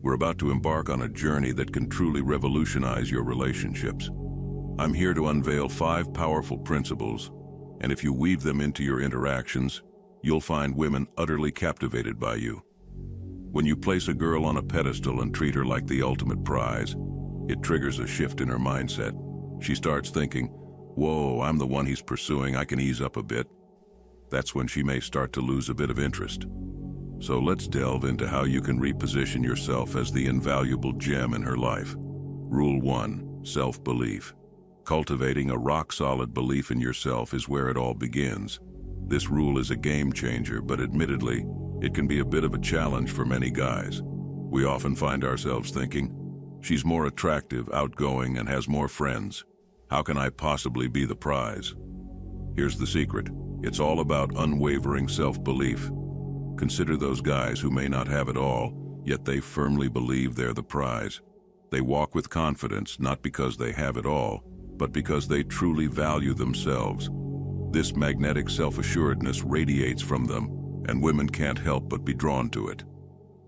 We're about to embark on a journey that can truly revolutionize your relationships. I'm here to unveil 5 powerful principles, and if you weave them into your interactions, you'll find women utterly captivated by you. When you place a girl on a pedestal and treat her like the ultimate prize, it triggers a shift in her mindset. She starts thinking, "Whoa, I'm the one he's pursuing, I can ease up a bit." That's when she may start to lose a bit of interest. So let's delve into how you can reposition yourself as the invaluable gem in her life. Rule 1. Self-belief. Cultivating a rock-solid belief in yourself is where it all begins. This rule is a game changer, but admittedly, it can be a bit of a challenge for many guys. We often find ourselves thinking, "She's more attractive, outgoing, and has more friends. How can I possibly be the prize?" Here's the secret. It's all about unwavering self-belief. Consider those guys who may not have it all, yet they firmly believe they're the prize. They walk with confidence, not because they have it all, but because they truly value themselves. This magnetic self-assuredness radiates from them, and women can't help but be drawn to it.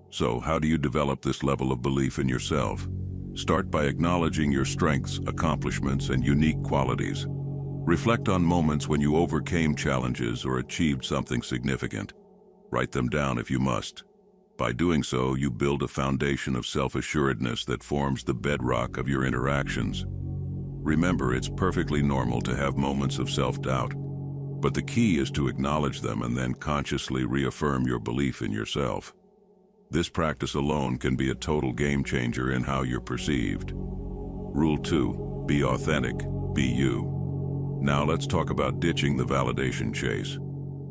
So, how do you develop this level of belief in yourself? Start by acknowledging your strengths, accomplishments, and unique qualities. Reflect on moments when you overcame challenges or achieved something significant. Write them down if you must. By doing so, you build a foundation of self-assuredness that forms the bedrock of your interactions. Remember, it's perfectly normal to have moments of self-doubt, but the key is to acknowledge them and then consciously reaffirm your belief in yourself. This practice alone can be a total game changer in how you're perceived. Rule 2. Be authentic. Be you. Now let's talk about ditching the validation chase.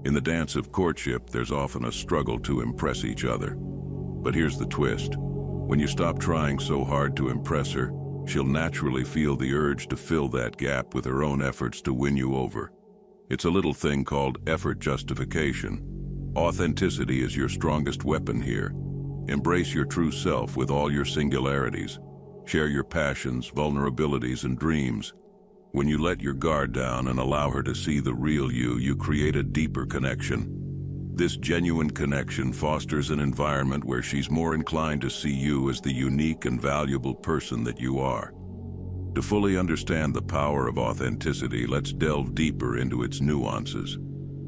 In the dance of courtship, there's often a struggle to impress each other. But here's the twist. When you stop trying so hard to impress her, she'll naturally feel the urge to fill that gap with her own efforts to win you over. It's a little thing called effort justification. Authenticity is your strongest weapon here. Embrace your true self with all your singularities. Share your passions, vulnerabilities, and dreams. When you let your guard down and allow her to see the real you, you create a deeper connection. This genuine connection fosters an environment where she's more inclined to see you as the unique and valuable person that you are. To fully understand the power of authenticity, let's delve deeper into its nuances.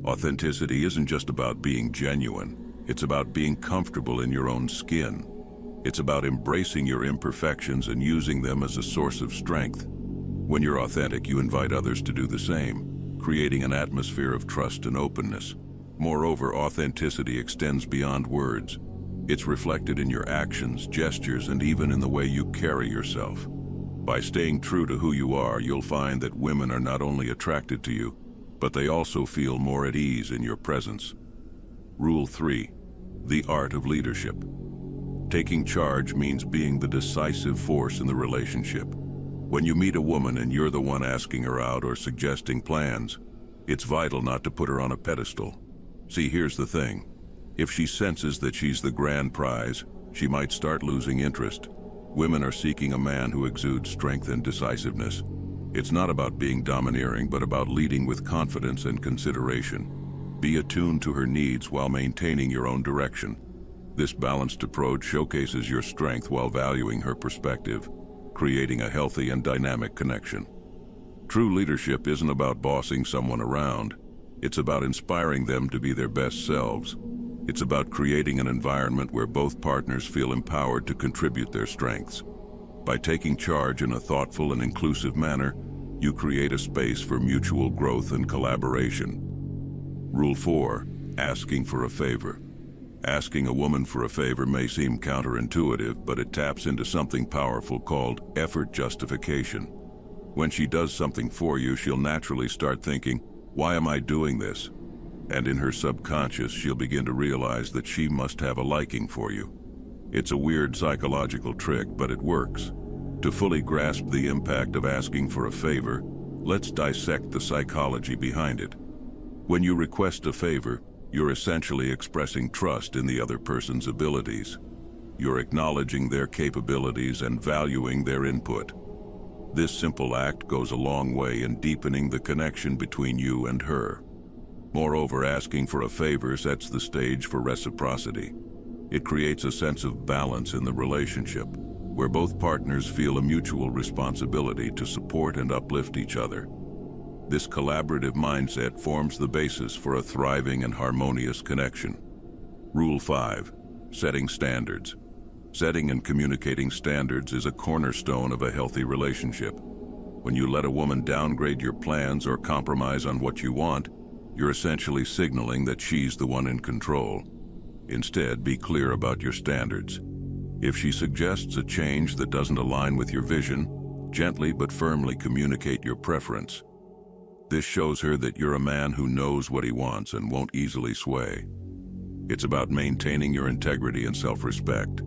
Authenticity isn't just about being genuine. It's about being comfortable in your own skin. It's about embracing your imperfections and using them as a source of strength. When you're authentic, you invite others to do the same, creating an atmosphere of trust and openness. Moreover, authenticity extends beyond words. It's reflected in your actions, gestures, and even in the way you carry yourself. By staying true to who you are, you'll find that women are not only attracted to you, but they also feel more at ease in your presence. Rule 3. The art of leadership. Taking charge means being the decisive force in the relationship. When you meet a woman and you're the one asking her out or suggesting plans, it's vital not to put her on a pedestal. See, here's the thing. If she senses that she's the grand prize, she might start losing interest. Women are seeking a man who exudes strength and decisiveness. It's not about being domineering, but about leading with confidence and consideration. Be attuned to her needs while maintaining your own direction. This balanced approach showcases your strength while valuing her perspective, creating a healthy and dynamic connection. True leadership isn't about bossing someone around. It's about inspiring them to be their best selves. It's about creating an environment where both partners feel empowered to contribute their strengths. By taking charge in a thoughtful and inclusive manner, you create a space for mutual growth and collaboration. Rule 4. Asking for a favor. Asking a woman for a favor may seem counterintuitive, but it taps into something powerful called effort justification. When she does something for you, she'll naturally start thinking, "Why am I doing this?" And in her subconscious, she'll begin to realize that she must have a liking for you. It's a weird psychological trick, but it works. To fully grasp the impact of asking for a favor, let's dissect the psychology behind it. When you request a favor, you're essentially expressing trust in the other person's abilities. You're acknowledging their capabilities and valuing their input. This simple act goes a long way in deepening the connection between you and her. Moreover, asking for a favor sets the stage for reciprocity. It creates a sense of balance in the relationship, where both partners feel a mutual responsibility to support and uplift each other. This collaborative mindset forms the basis for a thriving and harmonious connection. Rule 5. Setting standards. Setting and communicating standards is a cornerstone of a healthy relationship. When you let a woman downgrade your plans or compromise on what you want, you're essentially signaling that she's the one in control. Instead, be clear about your standards. If she suggests a change that doesn't align with your vision, gently but firmly communicate your preference. This shows her that you're a man who knows what he wants and won't easily sway. It's about maintaining your integrity and self-respect.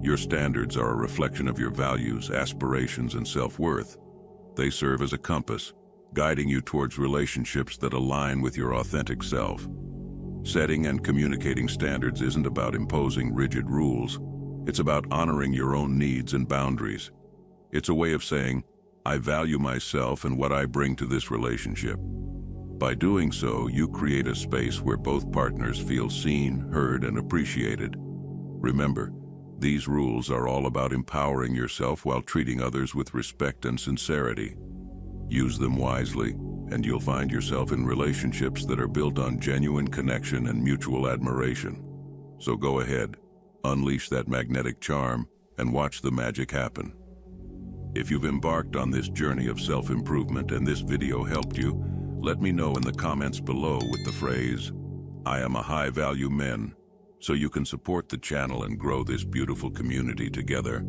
Your standards are a reflection of your values, aspirations, and self-worth. They serve as a compass, guiding you towards relationships that align with your authentic self. Setting and communicating standards isn't about imposing rigid rules. It's about honoring your own needs and boundaries. It's a way of saying, I value myself and what I bring to this relationship. By doing so, you create a space where both partners feel seen, heard, and appreciated. Remember, these rules are all about empowering yourself while treating others with respect and sincerity. Use them wisely, and you'll find yourself in relationships that are built on genuine connection and mutual admiration. So go ahead, unleash that magnetic charm, and watch the magic happen. If you've embarked on this journey of self-improvement and this video helped you, let me know in the comments below with the phrase, I am a high-value man, so you can support the channel and grow this beautiful community together.